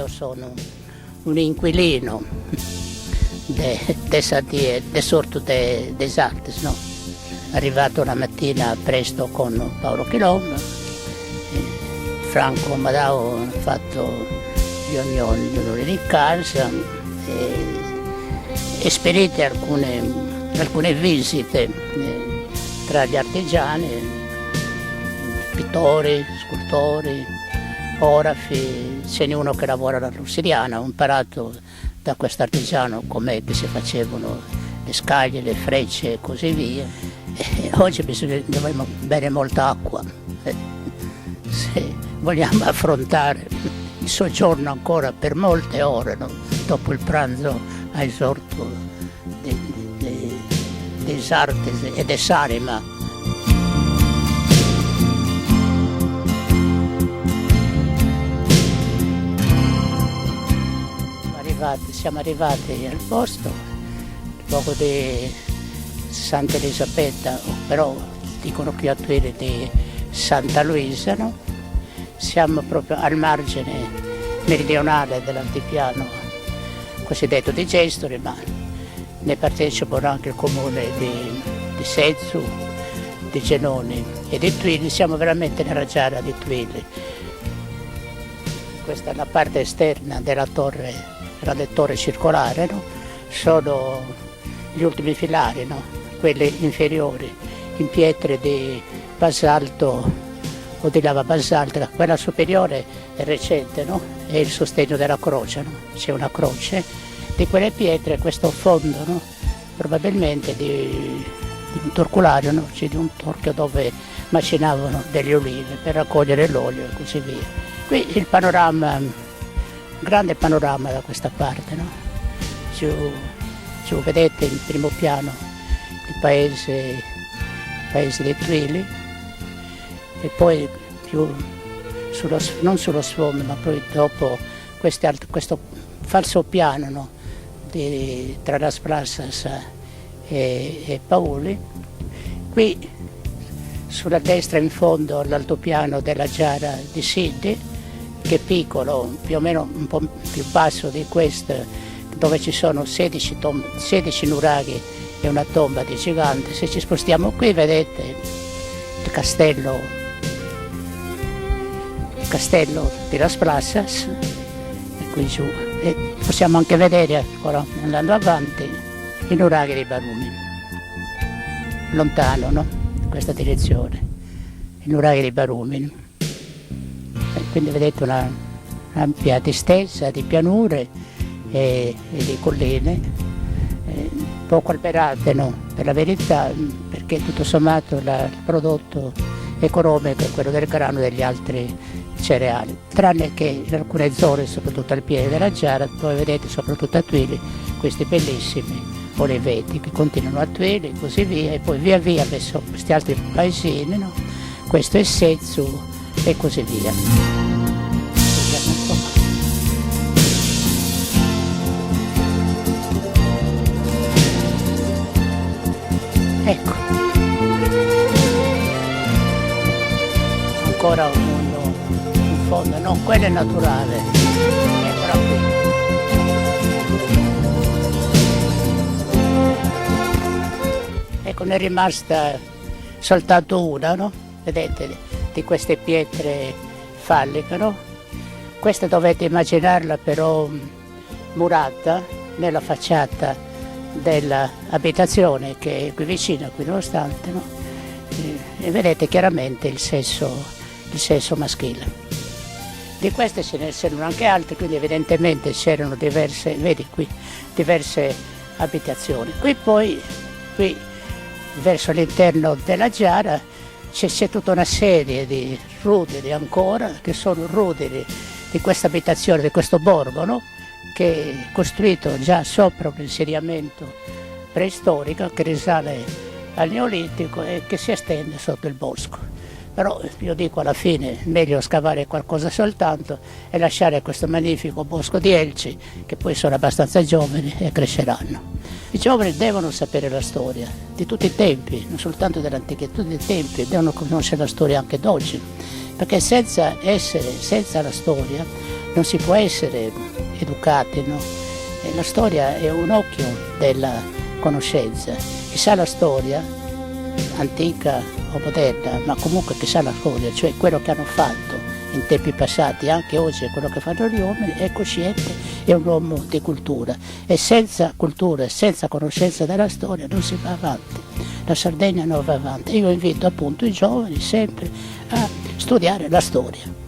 io sono un inquilino del Sorto des Artes, no? Arrivato una mattina presto con Paolo Chilom, Franco Amadao ha fatto riunioni di casa e spedite alcune visite tra gli artigiani, pittori, scultori, orafi. Ce n'è uno che lavora alla Lussiriana, ho imparato da questo artigiano com'è che si facevano le scaglie, le frecce e così via. E oggi dovremmo bere molta acqua se vogliamo affrontare il soggiorno ancora per molte ore, no? Dopo il pranzo ai Sorto des Artes e des Sarima. Siamo arrivati al posto, il luogo di Santa Elisabetta, però dicono qui a Tuili di Santa Luisa, no? Siamo proprio al margine meridionale dell'altipiano cosiddetto di Gestori, ma ne partecipano anche il comune di Sezzu, di Genoni e di Tuili. Siamo veramente nella giara di Tuili. Questa è la parte esterna della torre, grande torre circolare, no? Sono gli ultimi filari, no? Quelli inferiori, in pietre di basalto o di lava basaltica. Quella superiore è recente, no? È il sostegno della croce, no? C'è una croce di quelle pietre, questo fondo, no? Probabilmente di un torculario, no? C'è di un torchio dove macinavano degli olivi per raccogliere l'olio e così via. Qui il panorama, grande panorama da questa parte, no? Giù vedete in primo piano il paese dei Tuili e poi più non sullo sfondo, ma poi dopo questo falso piano, no? Tra Las Plassas e Paoli. Qui sulla destra in fondo l'altopiano della giara di Siddi, che è piccolo, più o meno un po' più basso di questo, dove ci sono 16 nuraghi e una tomba di gigante. Se ci spostiamo qui vedete il castello di Las Plassas, e qui giù. E possiamo anche vedere, ancora andando avanti, i nuraghi di Barumi, lontano, no? In questa direzione, i nuraghi di Barumi. Quindi vedete un'ampia distesa di pianure e di colline, poco alberate, no? Per la verità, perché tutto sommato il prodotto economico è quello del grano e degli altri cereali, tranne che in alcune zone, soprattutto al piede della giara, dove vedete soprattutto a Tuili questi bellissimi oliveti che continuano a Tuili e così via, e poi via via verso questi altri paesini, no? Questo è Sezzu e così via. Ecco, ancora un fondo, no, quello è naturale, eccola qui. Ecco, ne è rimasta soltanto una, no? Vedete, di queste pietre falliche, no? Questa dovete immaginarla però murata nella facciata dell'abitazione che è qui vicino, qui nonostante, no? E vedete chiaramente il sesso maschile. Di queste ce ne sono anche altre, quindi evidentemente c'erano diverse, vedi qui, diverse abitazioni. Qui verso l'interno della giara c'è tutta una serie di ruderi ancora, che sono ruderi di questa abitazione, di questo borgo, no? Che è costruito già sopra un insediamento preistorico che risale al Neolitico e che si estende sotto il bosco. Però io dico alla fine meglio scavare qualcosa soltanto e lasciare questo magnifico bosco di Elci, che poi sono abbastanza giovani e cresceranno. I giovani devono sapere la storia di tutti i tempi, non soltanto dell'antichità, di tutti i tempi, devono conoscere la storia anche d'oggi, perché senza la storia non si può essere educati, no? E la storia è un occhio della conoscenza. Chi sa la storia, antica o moderna, ma comunque chi sa la storia, cioè quello che hanno fatto in tempi passati, anche oggi è quello che fanno gli uomini, è cosciente, è un uomo di cultura. E senza cultura, senza conoscenza della storia non si va avanti. La Sardegna non va avanti. Io invito appunto i giovani sempre a studiare la storia.